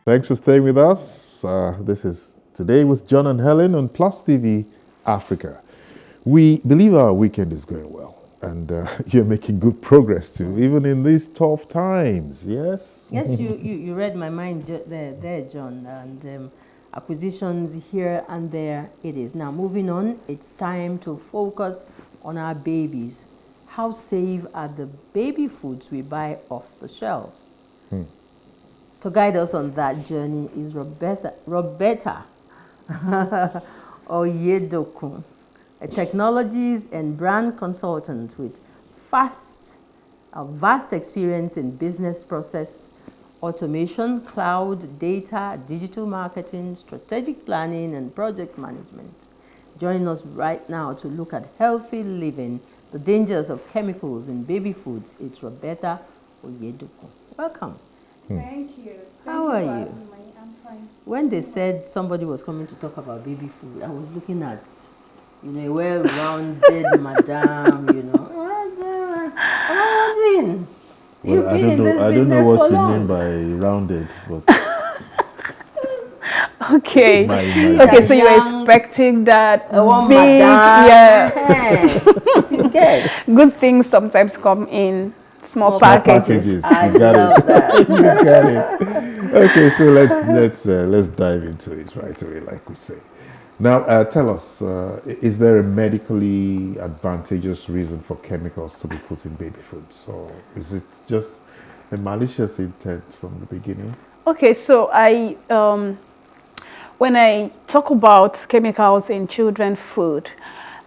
Thanks for staying with us. This is Today with John and Helen on Plus TV Africa. We believe our weekend is going well, and you're making good progress too, even in these tough times. Yes. Yes, you read my mind there, John. And acquisitions here and there. It is now moving on. It's time to focus on our babies. How safe are the baby foods we buy off the shelf? To guide us on that journey is Roberta Oyedokun, a technologies and brand consultant with vast experience in business process automation, cloud, data, digital marketing, strategic planning, and project management. Join us right now to look at healthy living, the dangers of chemicals in baby foods. It's Roberta Oyedokun. Welcome. Thank you. How are you? I'm fine. When they said somebody was coming to talk about baby food, I was looking at, a well-rounded madam, I'm wondering. Well, I don't know what you mean by rounded, but Okay. my So you're expecting that One big, madam. Yes. good things sometimes come in small packages. I You got love it. that. You got it. Okay, so let's dive into it right away, like we say. Now, tell us, is there a medically advantageous reason for chemicals to be put in baby foods, or is it just a malicious intent from the beginning? Okay, so when I talk about chemicals in children's food,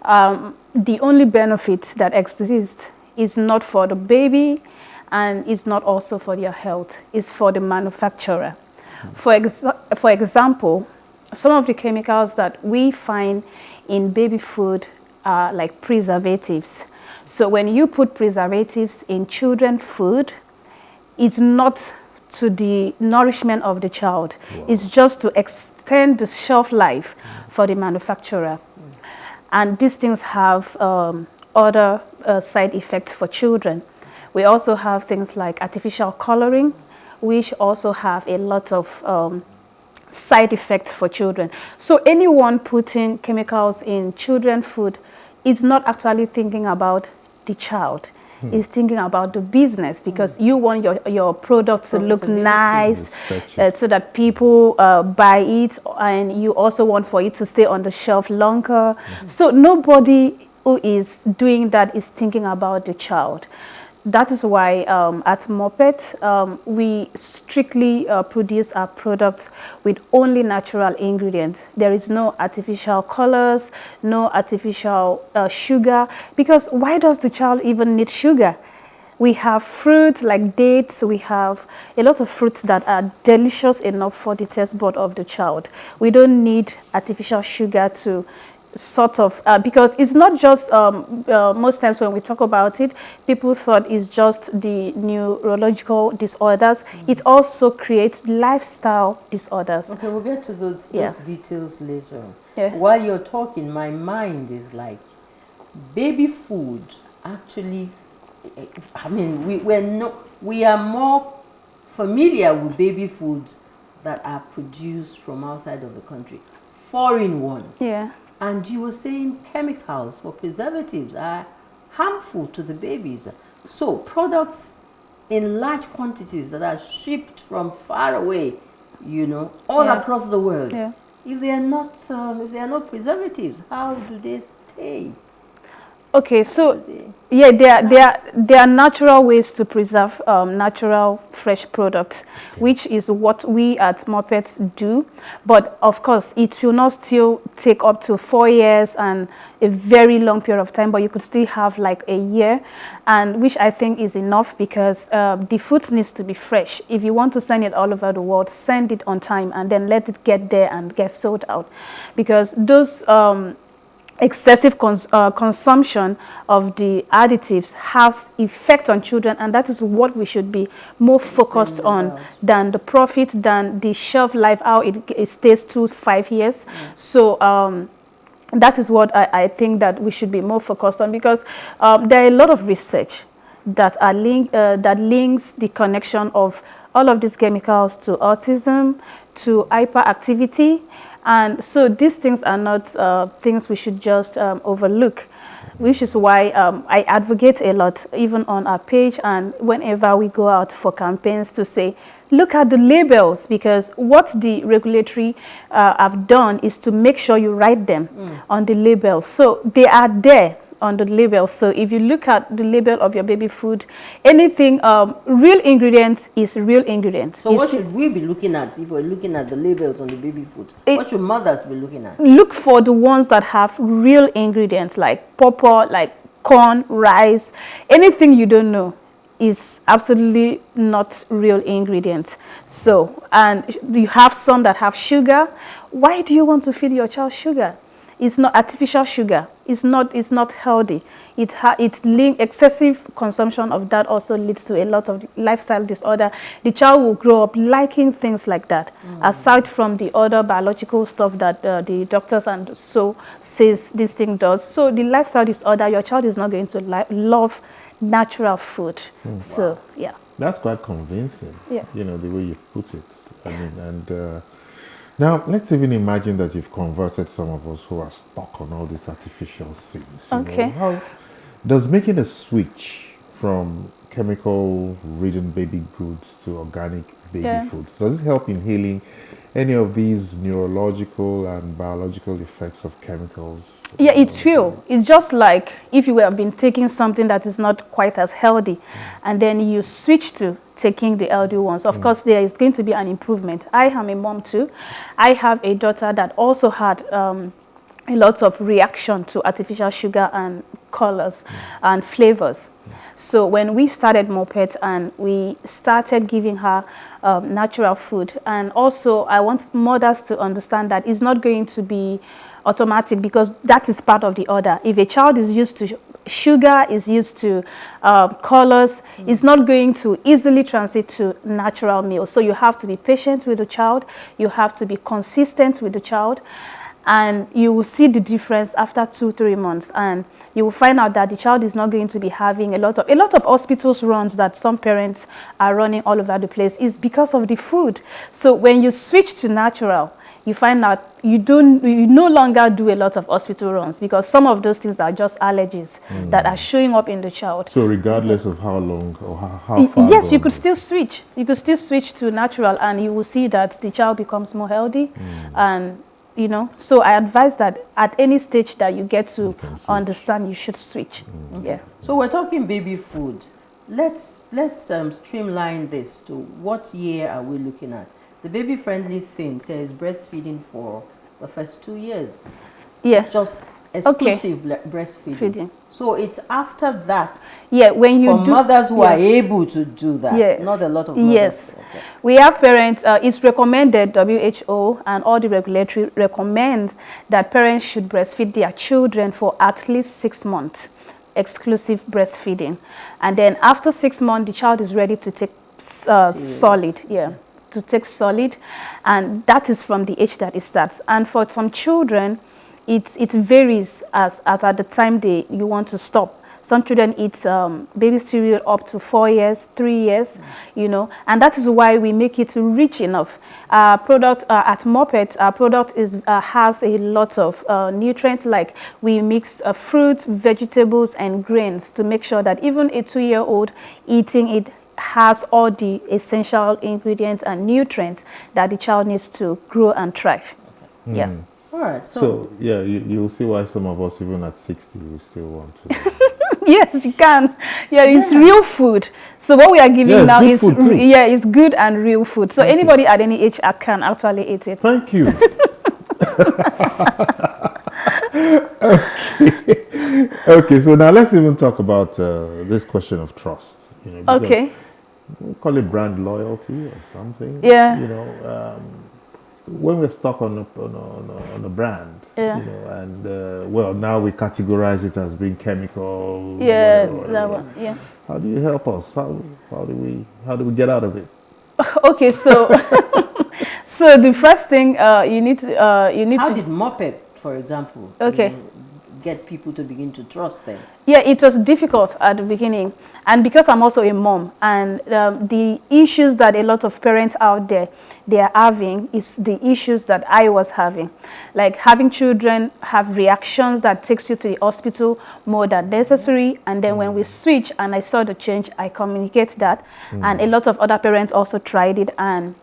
the only benefit that exists is not for the baby and is not also for their health, it's for the manufacturer. For example, some of the chemicals that we find in baby food are like preservatives. So when you put preservatives in children's food, it's not to the nourishment of the child. Wow. It's just to extend the shelf life for the manufacturer. And these things have other side effects for children. We also have things like artificial coloring, which also have a lot of side effects for children. So anyone putting chemicals in children's food is not actually thinking about the child. Is thinking about the business, because you want your product to look nice, so that people buy it, and you also want for it to stay on the shelf longer. So nobody who is doing that is thinking about the child. That is why at Moppet, we strictly produce our products with only natural ingredients. There is no artificial colors, no artificial sugar, because why does the child even need sugar? We have fruit like dates, we have a lot of fruits that are delicious enough for the taste bud of the child. We don't need artificial sugar to sort of because it's not just most times when we talk about it, people thought it's just the neurological disorders. It also creates lifestyle disorders. Okay, we'll get to those details later. Yeah. While you're talking, my mind is like, baby food actually, I mean, we are more familiar with baby foods that are produced from outside of the country, foreign ones. Yeah. And you were saying chemicals for preservatives are harmful to the babies. So products in large quantities that are shipped from far away, all across the world. Yeah. If they are not preservatives, how do they stay? Okay, so yeah, there are natural ways to preserve natural fresh products, which is what we at Moppets do. But of course, it will not still take up to 4 years and a very long period of time, but you could still have like a year, and which I think is enough, because the food needs to be fresh. If you want to send it all over the world, send it on time and then let it get there and get sold out, because those excessive consumption of the additives has effect on children, and that is what we should be more focused on than the profit, than the shelf life, how it stays 2 to 5 years. So that is what I think that we should be more focused on, because there are a lot of research that are that links the connection of all of these chemicals to autism, to hyperactivity. And so these things are not things we should just overlook, which is why I advocate a lot, even on our page and whenever we go out for campaigns, to say, look at the labels, because what the regulatory have done is to make sure you write them on the labels. So they are there on the label. So if you look at the label of your baby food, anything real ingredients is real ingredients. So what should we be looking at if we're looking at the labels on the baby food? What should mothers be looking at? Look for the ones that have real ingredients, like pawpaw, like corn, rice. Anything you don't know is absolutely not real ingredients. So, and you have some that have sugar. Why do you want to feed your child sugar? It's not artificial sugar. It's not healthy. Excessive consumption of that also leads to a lot of lifestyle disorder. The child will grow up liking things like that, aside from the other biological stuff that the doctors and so says this thing does. So the lifestyle disorder, your child is not going to love natural food. So yeah, that's quite convincing. Yeah, you know, the way you've put it. I mean, and now let's even imagine that you've converted some of us who are stuck on all these artificial things. Okay. How does making a switch from chemical-ridden baby goods to organic baby foods, does it help in healing any of these neurological and biological effects of chemicals? Yeah, it will. It's just like if you have been taking something that is not quite as healthy, and then you switch to taking the healthy ones. Of course, there is going to be an improvement. I am a mom too. I have a daughter that also had a lot of reaction to artificial sugar and colors and flavors. So when we started Moppet and we started giving her natural food, and also I want mothers to understand that it's not going to be automatic, because that is part of the order. If a child is used to sugar, is used to colors, it's not going to easily transit to natural meals. So you have to be patient with the child, you have to be consistent with the child, and you will see the difference after 2-3 months, and you will find out that the child is not going to be having a lot of hospitals runs that some parents are running all over the place is because of the food. So when you switch to natural, you find out you no longer do a lot of hospital runs, because some of those things are just allergies that are showing up in the child. So regardless of how long or how far yes, you could still switch. You could still switch to natural, and you will see that the child becomes more healthy. And you know, so I advise that at any stage that you get to understand, you should switch. Yeah. So we're talking baby food. Let's streamline this to what year are we looking at? The baby-friendly thing says breastfeeding for the first 2 years. Yeah. Just exclusive breastfeeding. So it's after that. Yeah, when you for mothers who are able to do that. Yes. Not a lot of mothers. Yes. Okay. We have parents, it's recommended, WHO and all the regulatory recommend that parents should breastfeed their children for at least 6 months, exclusive breastfeeding. And then after 6 months, the child is ready to take solid. Yeah. To take solid, and that is from the age that it starts. And for some children, it varies as at the time you want to stop. Some children eat baby cereal up to 4 years, 3 years, you know, and that is why we make it rich enough. Our product at Moppet, our product has a lot of nutrients, like we mix fruits, vegetables, and grains to make sure that even a 2-year-old eating it has all the essential ingredients and nutrients that the child needs to grow and thrive. Yeah. All right. So yeah, you'll see why some of us, even at 60, we still want to. Yes, you can. Yeah, it's real food. So what we are giving now is it's good and real food. So anybody at any age can actually eat it. Thank you. Okay, so now let's even talk about this question of trust. You know, okay. We call it brand loyalty or something. Yeah. You know, when we're stuck on a brand, you know, and well, now we categorize it as being chemical. Yeah, whatever. that one. Yeah. How do you help us? How do we get out of it? Okay, so so the first thing you need How to. did Moppet, for example, Okay. get people to begin to trust them? Yeah, it was difficult at the beginning, and because I'm also a mom, and the issues that a lot of parents out there they are having is the issues that I was having, like having children have reactions that takes you to the hospital more than necessary, and then when we switch and I saw the change, I communicate that, and a lot of other parents also tried it and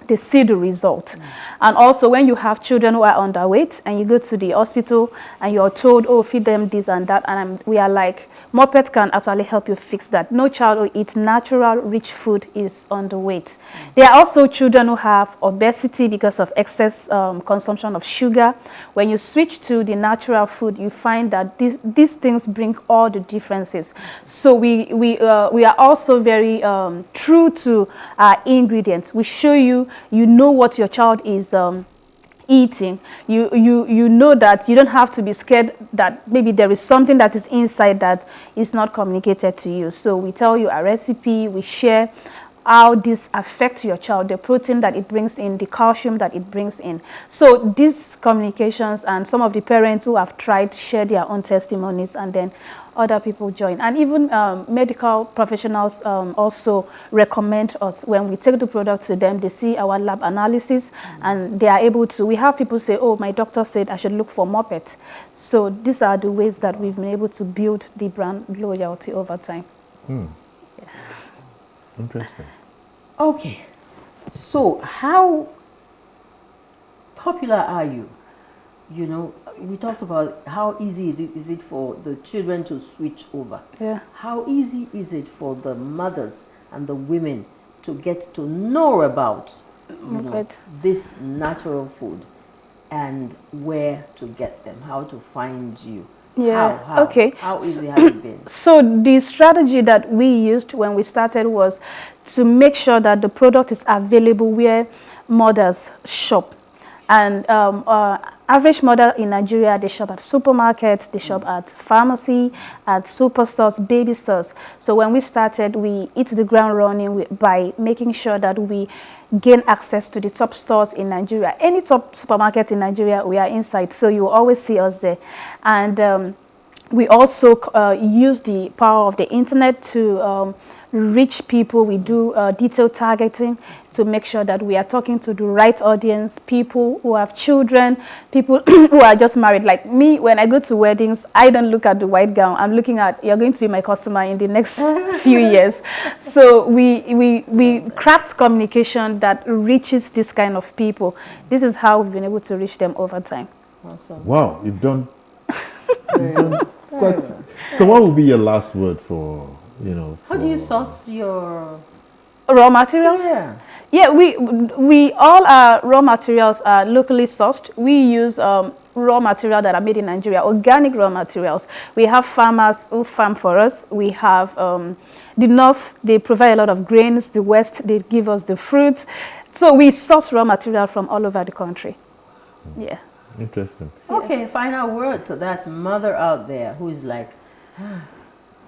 they see the result. And also when you have children who are underweight and you go to the hospital and you're told, oh, feed them this and that, and we are like, Moppet can actually help you fix that. No child who eats natural rich food is underweight. There are also children who have obesity because of excess consumption of sugar. When you switch to the natural food, you find that these things bring all the differences. So we are also very true to our ingredients. We show you, you know what your child is eating. You know that you don't have to be scared that maybe there is something that is inside that is not communicated to you. So we tell you a recipe, we share how this affects your child, the protein that it brings in, the calcium that it brings in. So these communications, and some of the parents who have tried share their own testimonies, and then other people join. And even medical professionals also recommend us. When we take the product to them, they see our lab analysis and they are able to, we have people say, oh, my doctor said I should look for Moppet. So these are the ways that we've been able to build the brand loyalty over time. Yeah. Interesting. Okay, so how popular are you? You know, we talked about how easy is it for the children to switch over. Yeah. How easy is it for the mothers and the women to get to know about this natural food and where to get them, how to find you? Yeah. How? Okay. How easy has it been? So the strategy that we used when we started was to make sure that the product is available where mothers shop. And average mother in Nigeria, they shop at supermarkets, they shop at pharmacy, at superstores, baby stores. So when we started, we hit the ground running by making sure that we gain access to the top stores in Nigeria. Any top supermarket in Nigeria, we are inside, so you will always see us there. And we also use the power of the internet to reach people. We do detailed targeting to make sure that we are talking to the right audience, people who have children, people who are just married. Like me, when I go to weddings, I don't look at the white gown. I'm looking at, you're going to be my customer in the next few years. So we craft communication that reaches this kind of people. This is how we've been able to reach them over time. Awesome. Wow, you've done quite. So what would be your last word for, How do you source your raw materials? Yeah, we all our raw materials are locally sourced. We use raw material that are made in Nigeria, organic raw materials. We have farmers who farm for us. We have the north, they provide a lot of grains. The west, they give us the fruits. So we source raw material from all over the country. Yeah. Interesting. Okay, final word to that mother out there who is like,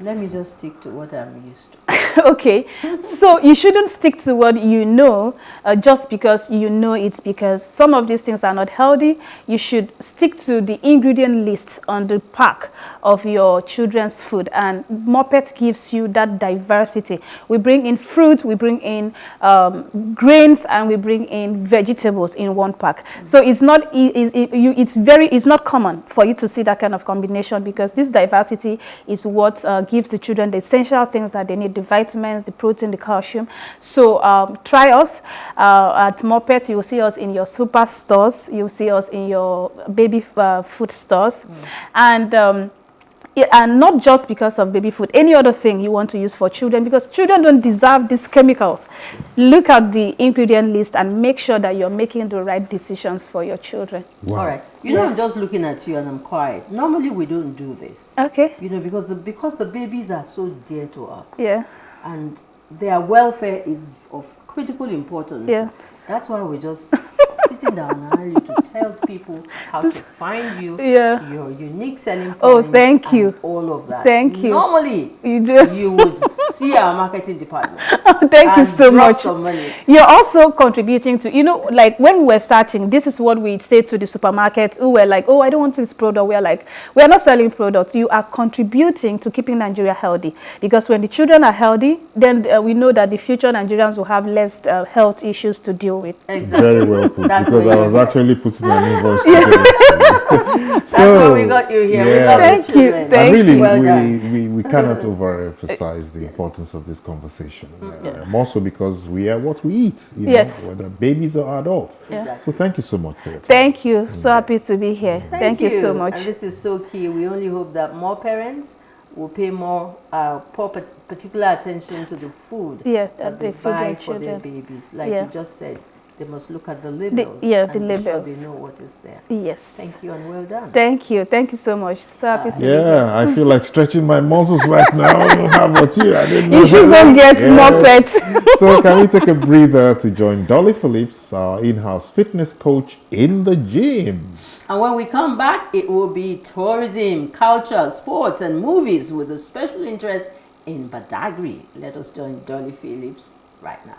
let me just stick to what I'm used to. Okay, so you shouldn't stick to what you know just because you know it, because some of these things are not healthy. You should stick to the ingredient list on the pack of your children's food, and Moppet gives you that diversity. We bring in fruit, we bring in grains, and we bring in vegetables in one pack. So it's not it's not common for you to see that kind of combination, because this diversity is what gives the children the essential things that they need, the vitamins, the protein, the calcium. So try us at Moppet. You'll see us in your super stores. You'll see us in your baby food stores. And not just because of baby food, any other thing you want to use for children, because children don't deserve these chemicals. Look at the ingredient list and make sure that you're making the right decisions for your children. Wow. All right. I'm just looking at you and I'm quiet. Normally we don't do this. Okay. Because the babies are so dear to us. Yeah. And their welfare is of critical importance. Yeah. That's why we just sit sitting down and ready to tell people how to find you, Yeah. your unique selling points. Oh, thank you. All of that. Thank you. Normally, You do. you would see our marketing department. Thank you so drop much. some money. You're also contributing to, you know, like when we were starting, this is what we say to the supermarkets who were like, oh, I don't want this product. We're like, we're not selling products. You are contributing to keeping Nigeria healthy, because when the children are healthy, then we know that the future Nigerians will have less health issues to deal with. Exactly. Very well put, That's because where I was you're actually putting an invoice together. That's why we got you here. We love Thank the you. children. Thank And really, you. Well done. we cannot overemphasize the importance of this conversation. More so because we are what we eat, you know, Yes. whether babies or adults. Exactly. So thank you so much for your time. Thank you. So happy to be here. Thank you so much. And this is so key. We only hope that more parents will pay more particular attention to the food that they feed their buy for their children. babies. Like Yeah. you just said, they must look at the labels. the and be sure labels. they know what is there. Yes. Thank you and well done. Thank you. Thank you so much. So happy to be here. Yeah, I feel like stretching my muscles right now. How about you? I didn't know You should that. go get Moppet. So can we take a breather to join Dolly Phillips, our in-house fitness coach in the gym? And when we come back, it will be tourism, culture, sports, and movies with a special interest in Badagry. Let us join Dolly Phillips right now.